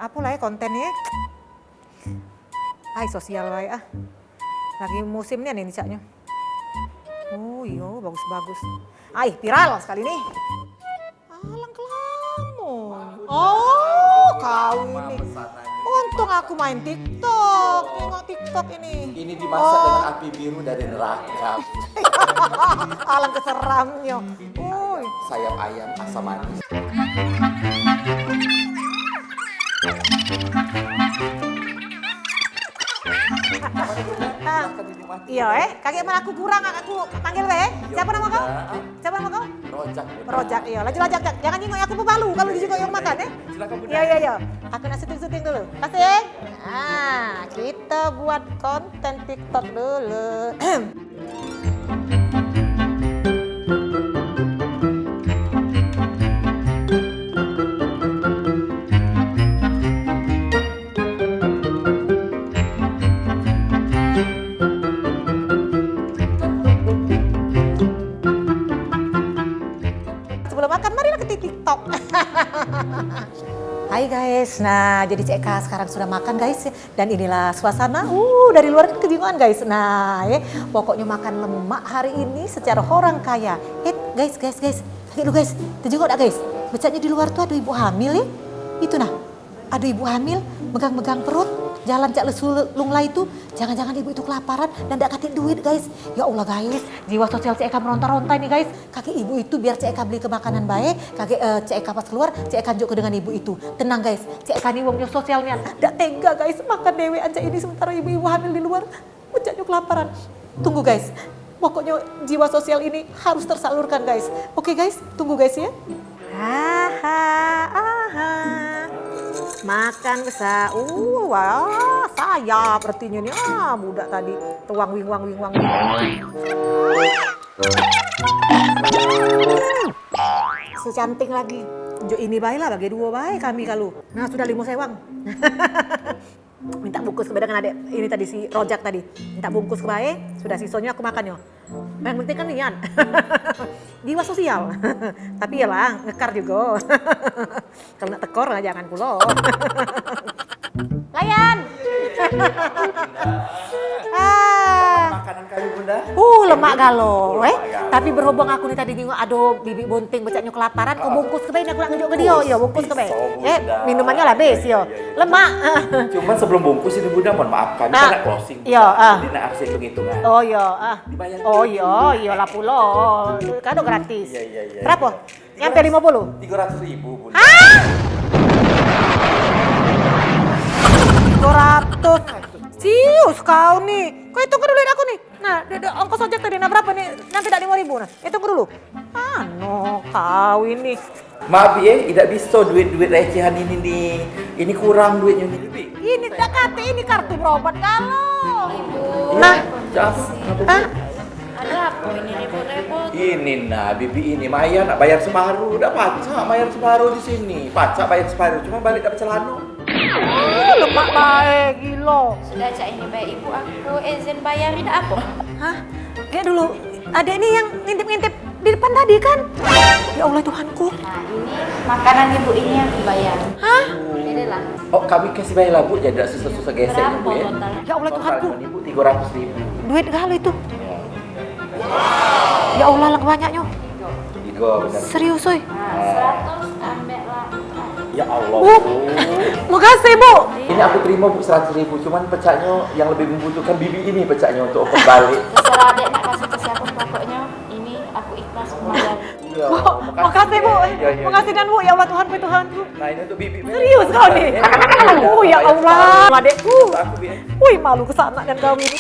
apa lah ya kontennya? Ay, sosial wae ah. Lagi musimnya nih caknya. Oh iya, bagus-bagus. Ay, viral sekali nih. Alang kelamun. Oh, kau ini. Untung aku main TikTok. Tengok TikTok ini. Ini dimasak dengan api biru dari neraka. Alang keseramnya. Uy. Sayap ayam asam manis. Iya kakek mana aku kurang, aku panggil Siapa nama kau? Siapa nama kau? Rojak. Rojak, iya. Laju rojak, jangan nyingok aku pebalu kalau di yang makan Silakan Bunda. Iya. Aku nak syuting dulu. Kasih. Nah, kita buat konten TikTok dulu. Sebelum makan, marilah ke TikTok. Hai guys, nah jadi Cek Eka sekarang sudah makan guys. Dan inilah suasana, dari luar kan kebingungan guys. Nah pokoknya makan lemak hari ini secara orang kaya. Guys, lihat dulu guys, terjenguk gak guys? Becaknya di luar tuh ada ibu hamil ya. Itu nah, ada ibu hamil megang-megang perut. Jalan cak lesulung lah itu, jangan-jangan ibu itu kelaparan dan gak katin duit guys. Ya Allah guys, jiwa sosial Cek Eka meronta-ronta nih guys. Kakek ibu itu biar Cek Eka beli ke makanan baik, kakek Cek Eka pas keluar, Cek Eka juga dengan ibu itu. Tenang guys, Cek Eka nih wongnya sosialnya. Gak tega guys, makan dewe aja ini sementara ibu-ibu hamil di luar. Becaknya kelaparan. Tunggu guys, pokoknya jiwa sosial ini harus tersalurkan guys. Oke guys, tunggu guys ya. Makan besar, wah sayap artinya nih, budak tadi tuang wing. Secantik lagi, jo ini baiklah bagi dua baik kami kalau. Nah sudah 5 sewang. Minta bungkus ke dengan adek ini tadi si Rojak tadi, minta bungkus ke baik, sudah sisanya aku makan yo. Yang penting kan nian, jiwa sosial. Tapi ya lah, ngekar juga. Kalau nak tekor jangan pulau. Layan. Makanan kami Bunda. Lemak galo, Tapi berhubung aku nih tadi nengok aduh bibi bunting becaknya kelaparan, kau bungkus ke baik, aku nak ngejuk ke dia, ya bungkus ke baik. Minumannya lah bes yo, lemak. Cuman sebelum bungkus ini Bunda mohon maaf kami kan nak closing. Iya. Jadi nak harus hitung-hitungan. Oh iya. Dibayar. Oh iya lah pulo. Kado gratis. Iya. Berapa? Nyampe 50? 300.000 Bunda. 300. Cius kau nih. Kau hitung dulu aku nih. Nah, ongkos ojek tadi berapa nih? Nyampe tak 5.000 nah. Hitung dulu. Kau ini. Maaf ya, tidak bisa duit recehan ini nih. Ini kurang duitnya nih. Ini tak kate ini kartu berobat kalau. Ibu. Nah, Ada apa ini repot-repot? Ini nah, bibi ini Maya nak bayar separuh, udah pacak bayar separuh di sini. Pacak bayar separuh, cuma balik dapat celana. Lemak baik gila. Sudah cak ini baik ibu aku izin bayar tidak apa? Hah? Kayak dulu, adek ini yang ngintip-ngintip di depan tadi kan? Ya Allah Tuhanku. Nah ini makanan ibu ini yang dibayar. Hah? Ini lah. Oh kami kasih bayar lah Bu, jadi tidak susah-susah geseknya Berapa Bu ya. total? Ya Allah Tuhanku. Total Ibu 300.000. Duit galo itu. Ya Allah lang banyaknya. Tiga benar. Serius oi. Nah 100 ambil lah. Ya Allah. Makasih Bu. Ini aku terima Bu 100.000, cuman pecahnya yang lebih membutuhkan bibi ini pecahnya untuk ongkos balik. Terserah dek nak kasih ke siapa pokoknya ini aku ikhlas membayar. Iya, Makasih Bu. Iya. Makasih dan Bu. Ya Allah Tuhanku Tuhanku. Nah ini untuk bibi. Serius kau nih. Ya Allah. Adekku. Aku bibi. Wih malu kesana dan kau ini.